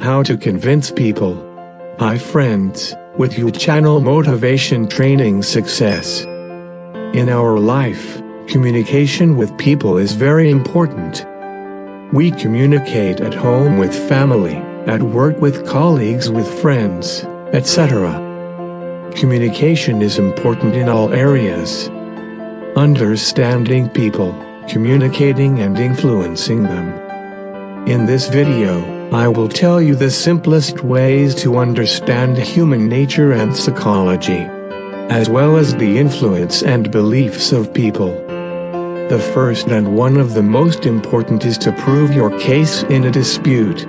How to convince people. Hi friends, with you channel Motivation Training Success. In our life, communication with people is very important. We communicate at home with family, at work with colleagues, with friends, etc. Communication is important in all areas. Understanding people, communicating and influencing them. In this video, I will tell you the simplest ways to understand human nature and psychology, as well as the influence and beliefs of people. The first and one of the most important is to prove your case in a dispute.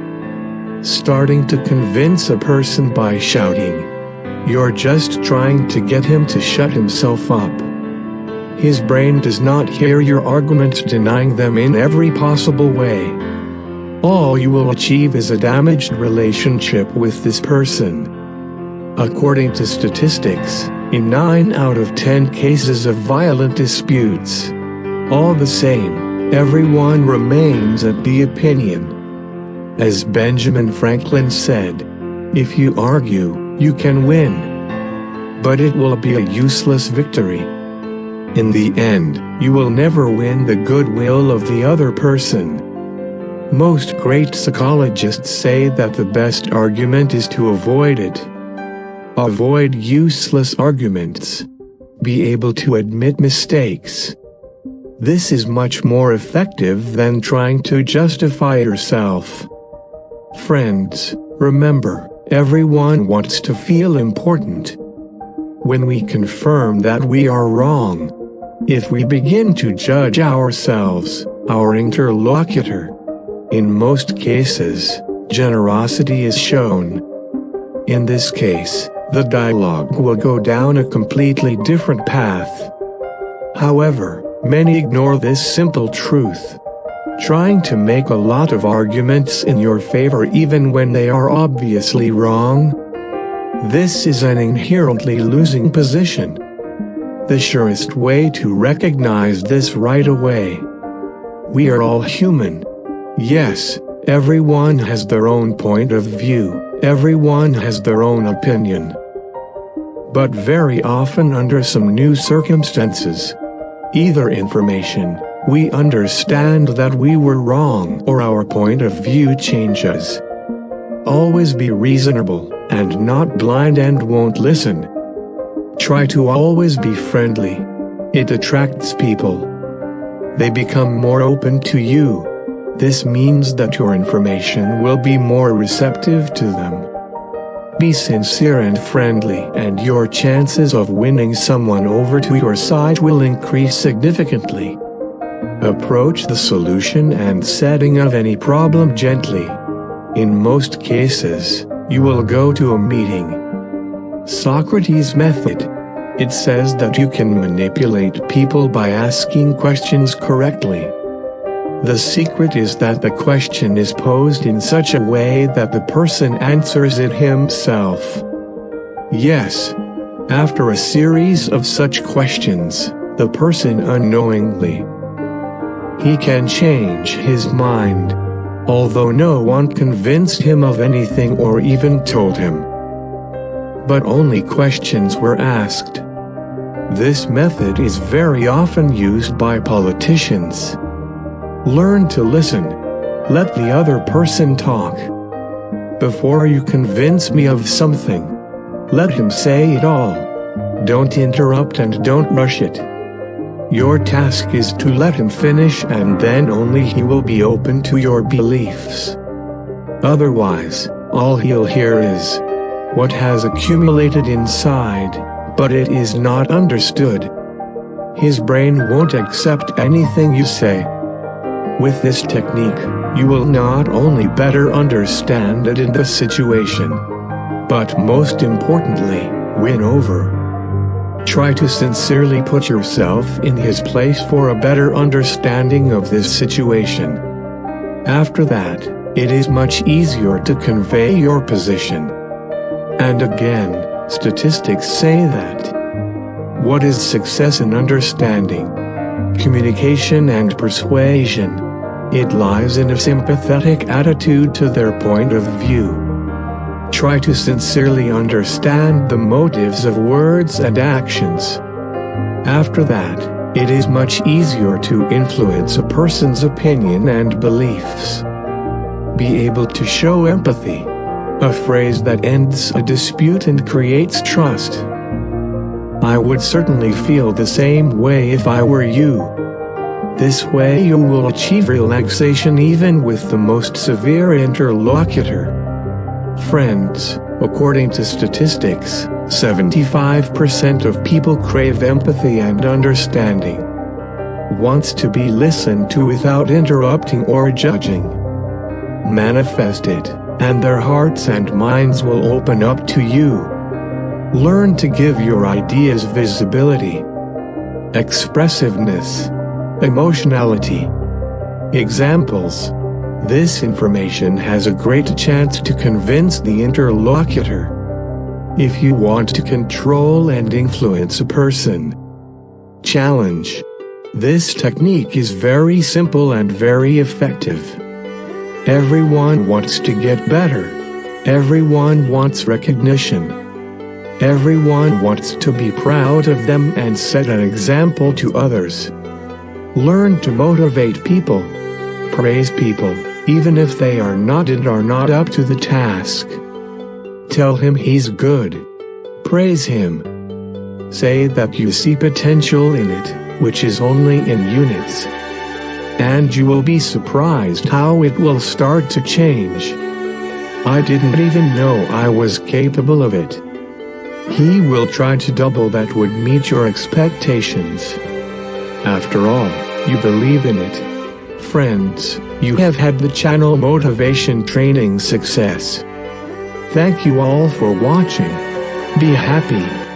Starting to convince a person by shouting. You're just trying to get him to shut himself up. His brain does not hear your arguments, denying them in every possible way. All you will achieve is a damaged relationship with this person. According to statistics, in 9 out of 10 cases of violent disputes, all the same, everyone remains at the opinion. As Benjamin Franklin said, if you argue, you can win. But it will be a useless victory. In the end, you will never win the goodwill of the other person. Most great psychologists say that the best argument is to avoid it. Avoid useless arguments. Be able to admit mistakes. This is much more effective than trying to justify yourself. Friends, remember, everyone wants to feel important. When we confirm that we are wrong, if we begin to judge ourselves, our interlocutor, in most cases, generosity is shown. In this case, the dialogue will go down a completely different path. However, many ignore this simple truth, trying to make a lot of arguments in your favor even when they are obviously wrong. This is an inherently losing position. The surest way to recognize this right away. We are all human. Yes, everyone has their own point of view, everyone has their own opinion. But very often under some new circumstances, either information, we understand that we were wrong or our point of view changes. Always be reasonable, and not blind and won't listen. Try to always be friendly. It attracts people. They become more open to you. This means that your information will be more receptive to them. Be sincere and friendly, and your chances of winning someone over to your side will increase significantly. Approach the solution and setting of any problem gently. In most cases, you will go to a meeting. Socrates' method. It says that you can manipulate people by asking questions correctly. The secret is that the question is posed in such a way that the person answers it himself. Yes. After a series of such questions, the person unknowingly, he can change his mind, although no one convinced him of anything or even told him. But only questions were asked. This method is very often used by politicians. Learn to listen. Let the other person talk. Before you convince me of something, let him say it all. Don't interrupt and don't rush it. Your task is to let him finish, and then only he will be open to your beliefs. Otherwise, all he'll hear is what has accumulated inside, but it is not understood. His brain won't accept anything you say. With this technique, you will not only better understand it in the situation, but most importantly, win over. Try to sincerely put yourself in his place for a better understanding of this situation. After that, it is much easier to convey your position. And again, statistics say that. What is success in understanding, communication and persuasion? It lies in a sympathetic attitude to their point of view. Try to sincerely understand the motives of words and actions. After that, it is much easier to influence a person's opinion and beliefs. Be able to show empathy, a phrase that ends a dispute and creates trust. I would certainly feel the same way if I were you. This way you will achieve relaxation even with the most severe interlocutor. Friends, according to statistics, 75% of people crave empathy and understanding. Wants to be listened to without interrupting or judging. Manifest it, and their hearts and minds will open up to you. Learn to give your ideas visibility, expressiveness, emotionality. Examples. This information has a great chance to convince the interlocutor. If you want to control and influence a person. Challenge. This technique is very simple and very effective. Everyone wants to get better. Everyone wants recognition. Everyone wants to be proud of them and set an example to others. Learn to motivate people. Praise people, even if they are not up to the task. Tell him he's good. Praise him. Say that you see potential in it, which is only in units. And you will be surprised how it will start to change. I didn't even know I was capable of it. He will try to double that would meet your expectations. After all, you believe in it. Friends, you have had the channel Motivation Training Success. Thank you all for watching. Be happy.